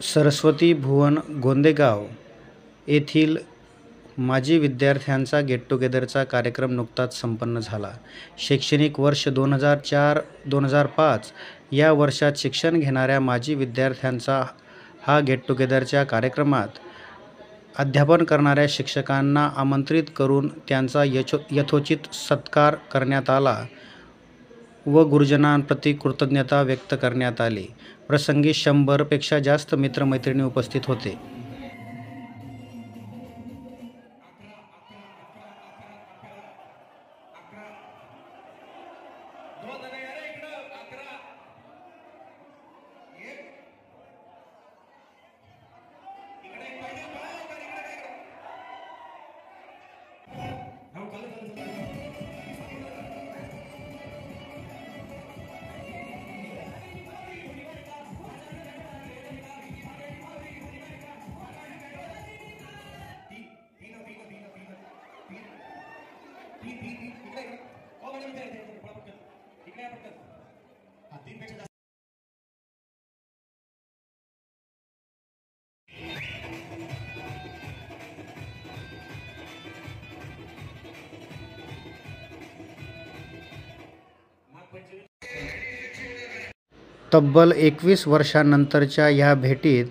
सरस्वती भुवन गोंदेगाव येथील माजी विद्यार्थ्यांचा गेट टुगेदरचा कार्यक्रम नुकताच संपन्न झाला. शैक्षणिक वर्ष 2004-2005 या वर्षात शिक्षण घेणाऱ्या माजी विद्यार्थ्यांचा हा गेट टुगेदरच्या कार्यक्रमात अध्यापन करणाऱ्या शिक्षकांना आमंत्रित करून त्यांचा यथोचित सत्कार करण्यात आला व गुरुजनांप्रती कृतज्ञता व्यक्त करण्यात आली. प्रसंगी 100 पेक्षा जास्त मित्रमैत्रिणी उपस्थित होते. तब्बल 21 वर्षांनंतरच्या या भेटीत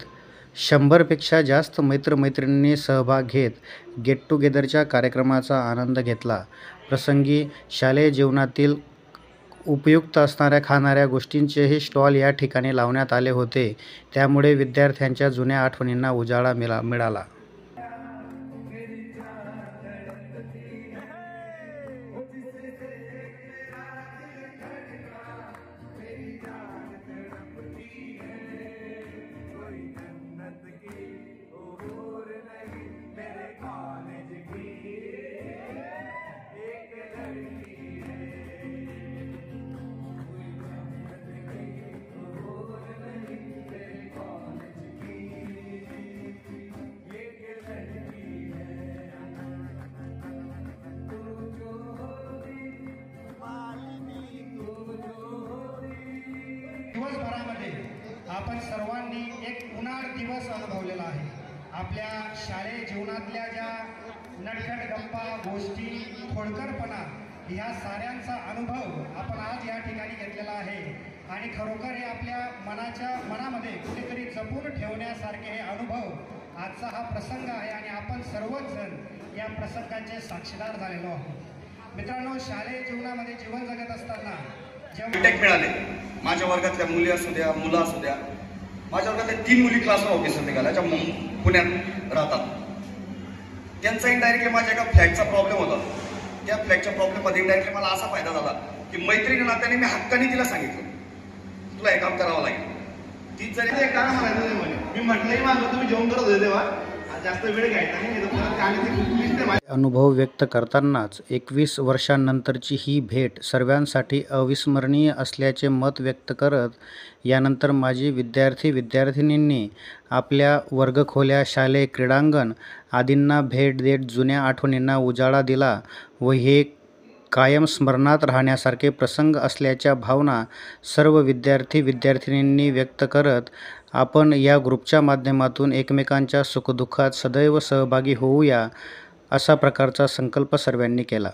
100 पेक्षा जास्त मित्रमैत्रिणींनी सहभाग घेत गेट टुगेदरच्या कार्यक्रमाचा आनंद घेतला. प्रसंगी शालेय जीवनातील उपयुक्त असणाऱ्या खाणाऱ्या गोष्टींचेही स्टॉल या ठिकाणी लावण्यात आले होते. त्यामुळे विद्यार्थ्यांच्या जुन्या आठवणींना उजाळा मिळाला. दिवसभरामध्ये आपण सर्वांनी एक उन्हाळ दिवस अनुभवलेला आहे. आपल्या शालेय जीवनातल्या ज्या नटखट गप्पा गोष्टी खोडकरपणा ह्या साऱ्यांचा अनुभव आपण आज या ठिकाणी घेतलेला आहे आणि खरोखर हे आपल्या मनामध्ये कुठेतरी जपून ठेवण्यासारखे हे अनुभव आजचा हा प्रसंग आहे आणि आपण सर्वच जण या प्रसंगाचे साक्षीदार झालेलो आहोत. मित्रांनो, शालेय जीवनामध्ये जीवन जगत असताना टेक मिळाले. माझ्या वर्गातल्या मुली असू द्या मुलं असू द्या, माझ्या वर्गातल्या 3 मुली क्लासला ऑफिसर निघाल्या ज्या पुण्यात राहतात. त्यांचा इनडायरेक्टली माझ्या एका फ्लॅगचा प्रॉब्लेम होता. त्या फ्लॅगच्या प्रॉब्लेममध्ये इनडायरेक्टली मला असा फायदा झाला की मैत्रिणी नात्याने मी हक्काने तिला सांगितलं तुला हे काम करावं लागेल. तीच जरी काय म्हणायचं म्हणे, मी म्हटलंही माझं तुम्ही जेवण करत होते तेव्हा जास्त वेळ घ्यायचा नाही. अनुभव व्यक्त करतानाच 21 वर्षांनंतरची ही भेट सर्वांसाठी अविस्मरणीय असल्याचे मत व्यक्त करत यानंतर माजी विद्यार्थी-विद्यार्थिनींनी आपल्या वर्गखोल्या, शालेय क्रीडांगण आदींना भेट देत जुन्या आठवणींना उजाळा दिला व हे कायम स्मरणात राहण्यासारखे प्रसंग असल्याच्या भावना सर्व विद्यार्थी-विद्यार्थिनींनी व्यक्त करत आपण या ग्रुपच्या माध्यमातून एकमेकांच्या सुखदुःखात सदैव सहभागी होऊया असा प्रकारचा संकल्प सर्वांनी केला.